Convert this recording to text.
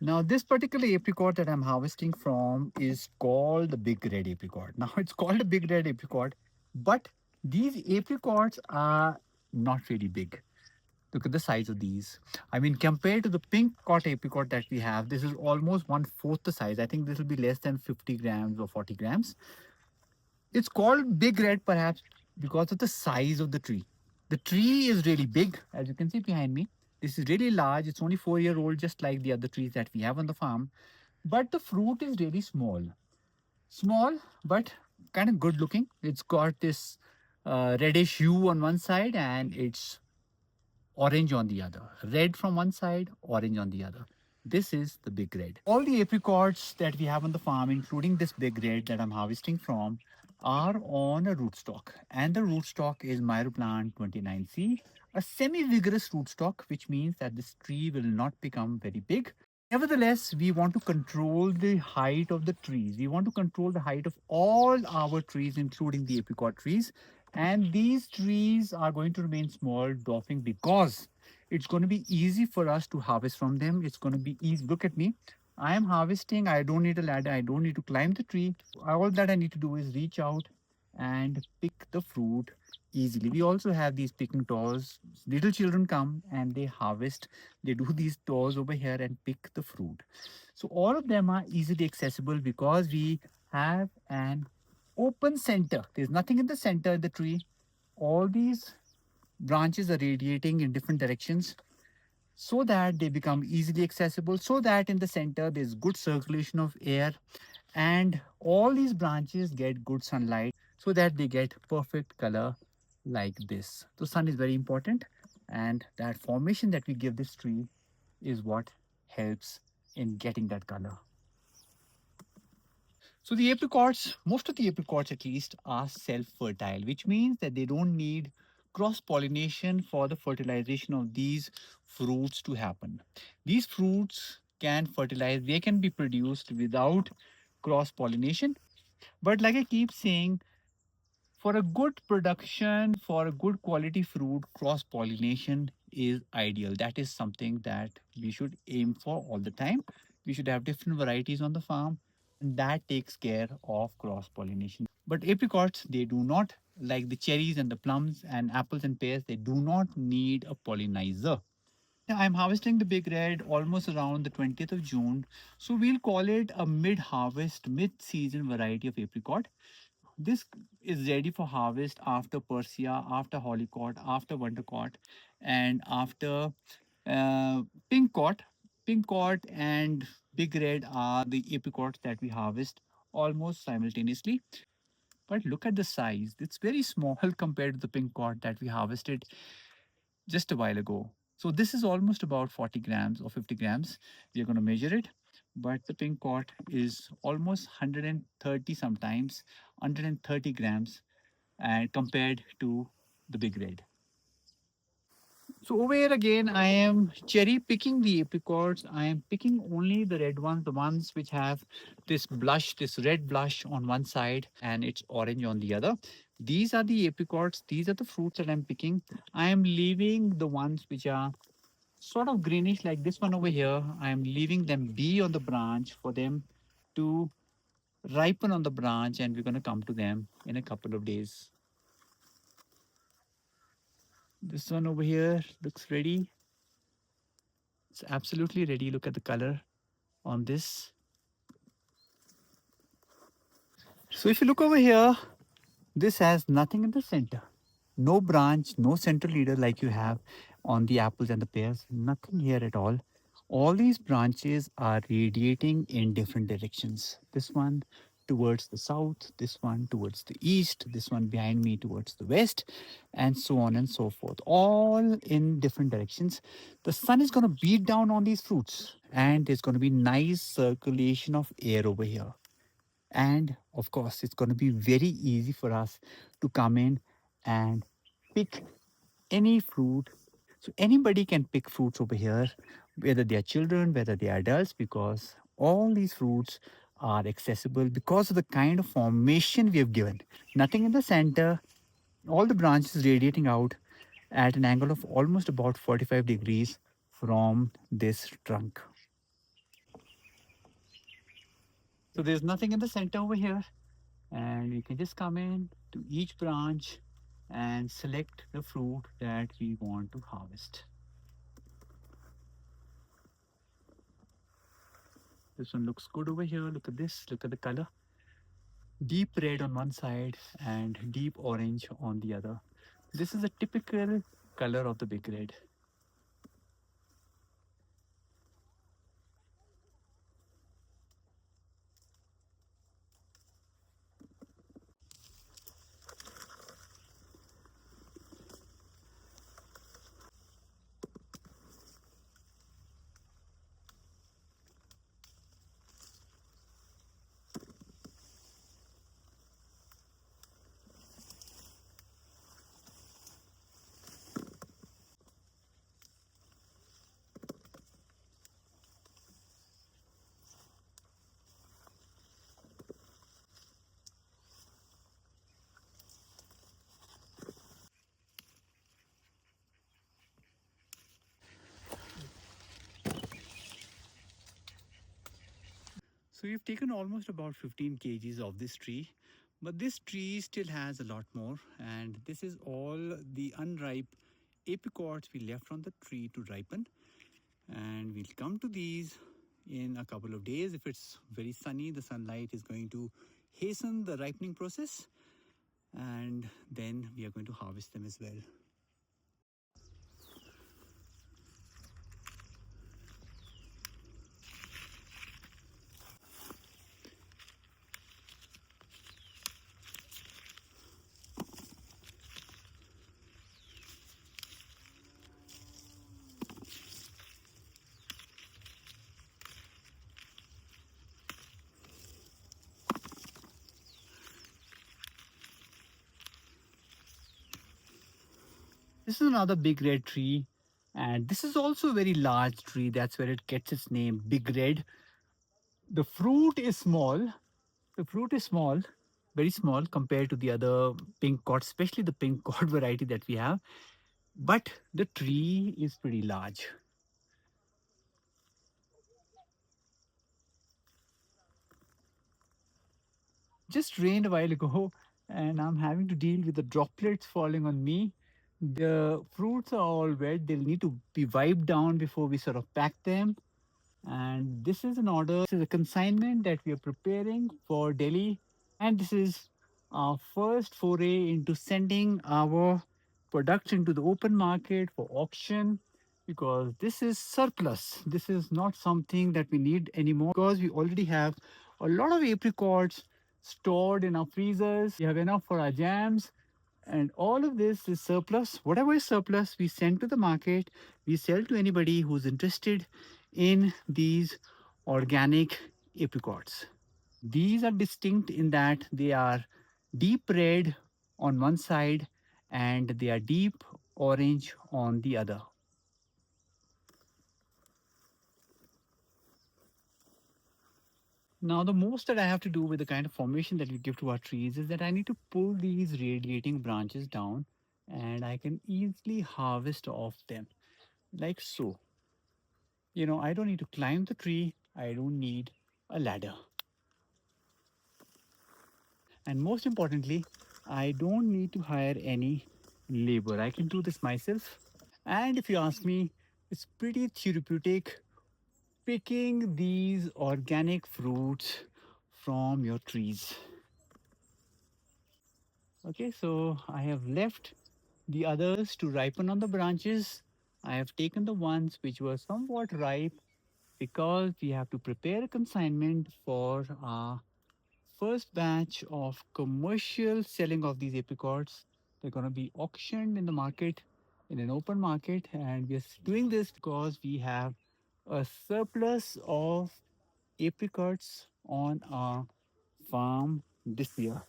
Now, this particular apricot that I'm harvesting from is called the big red apricot. Now, it's called a big red apricot, but these apricots are not really big. Look at the size of these. I mean, compared to the pink cot apricot that we have, this is almost one fourth the size. I think this will be less than 50 grams or 40 grams. It's called big red perhaps because of the size of the tree. The tree is really big, as you can see behind me. This is really large. It's only 4 year old, just like the other trees that we have on the farm. But the fruit is really small. Small, but kind of good looking. It's got this reddish hue on one side and it's orange on the other. Red from one side, orange on the other. This is the big red. All the apricots that we have on the farm, including this big red that I'm harvesting from, are on a rootstock. And the rootstock is Myroplant 29C, a semi-vigorous rootstock, which means that this tree will not become very big. Nevertheless, we want to control the height of the trees. We want to control the height of all our trees, including the apricot trees. And these trees are going to remain small, dwarfing, because it's going to be easy for us to harvest from them. It's going to be easy. Look at me. I am harvesting. I don't need a ladder. I don't need to climb the tree. All that I need to do is reach out and pick the fruit easily. We also have these picking tours. Little children come and they harvest. They do these tours over here and pick the fruit. So all of them are easily accessible because we have an open center. There's nothing in the center of the tree. All these branches are radiating in different directions so that they become easily accessible, so that in the center there's good circulation of air and all these branches get good sunlight so that they get perfect color like this. So sun is very important, and that formation that we give this tree is what helps in getting that color. So the apricots, most of the apricots at least, are self-fertile, which means that they don't need cross-pollination for the fertilization of these fruits to happen. These fruits can fertilize, they can be produced without cross-pollination. But like I keep saying, for a good production, for a good quality fruit, cross-pollination is ideal. That is something that we should aim for all the time. We should have different varieties on the farm, and that takes care of cross-pollination. But apricots, they do not, like the cherries and the plums and apples and pears, they do not need a pollinizer. Yeah, I'm harvesting the big red almost around the 20th of June. So we'll call it a mid-harvest, mid-season variety of apricot. This is ready for harvest after Persia, after Hollycott, after Wondercott, and after uh, Pinkcott. Pinkcott and Big Red are the apricots that we harvest almost simultaneously. But look at the size. It's very small compared to the Pinkcott that we harvested just a while ago. So this is almost about 40 grams or 50 grams. We are going to measure it. But the pink cot is almost 130, sometimes 130 grams, and compared to the big red. So over here again, I am cherry picking the apricots. I am picking only the red ones, the ones which have this blush, this red blush on one side and it's orange on the other. These are the apricots. These are the fruits that I'm picking. I am leaving the ones which are sort of greenish like this one over here. I am leaving them be on the branch for them to ripen on the branch, and we're going to come to them in a couple of days. This one over here looks ready. It's absolutely ready. Look at the color on this. So if you look over here, this has nothing in the center. No branch, no central leader like you have on the apples and the pears. Nothing here at all. All these branches are radiating in different directions. This one towards the south, this one towards the east, this one behind me towards the west, and so on and so forth. All in different directions. The sun is going to beat down on these fruits, and there's going to be nice circulation of air over here. And of course, it's going to be very easy for us to come in and pick any fruit. So anybody can pick fruits over here, whether they are children, whether they are adults, because all these fruits are accessible because of the kind of formation we have given. Nothing in the center, all the branches radiating out at an angle of almost about 45 degrees from this trunk. So there's nothing in the center over here, and we can just come in to each branch and select the fruit that we want to harvest. This one looks good over here. Look at this. Look at the color. Deep red on one side and deep orange on the other. This is a typical color of the big red. So we've taken almost about 15 kgs of this tree, but this tree still has a lot more. And this is all the unripe apricots we left on the tree to ripen. And we'll come to these in a couple of days. If it's very sunny, the sunlight is going to hasten the ripening process. And then we are going to harvest them as well. This is another big red tree, and this is also a very large tree. That's where it gets its name, Big Red. The fruit is small. The fruit is small, very small compared to the other pink cod, especially the pink cod variety that we have. But the tree is pretty large. Just rained a while ago, and I'm having to deal with the droplets falling on me. The fruits are all wet. They'll need to be wiped down before we sort of pack them. And this is an order, this is a consignment that we are preparing for Delhi. And this is our first foray into sending our production to the open market for auction, because this is surplus. This is not something that we need anymore, because we already have a lot of apricots stored in our freezers. We have enough for our jams. And all of this is surplus. Whatever is surplus, we send to the market. We sell to anybody who's interested in these organic apricots. These are distinct in that they are deep red on one side and they are deep orange on the other. Now, the most that I have to do with the kind of formation that we give to our trees is that I need to pull these radiating branches down, and I can easily harvest off them like so. I don't need to climb the tree. I don't need a ladder. And most importantly, I don't need to hire any labor. I can do this myself. And if you ask me, it's pretty therapeutic picking these organic fruits from your trees. Okay, so I have left the others to ripen on the branches. I have taken the ones which were somewhat ripe because we have to prepare a consignment for our first batch of commercial selling of these apricots. They're going to be auctioned in the market, in an open market. And we're doing this because we have a surplus of apricots on our farm this year.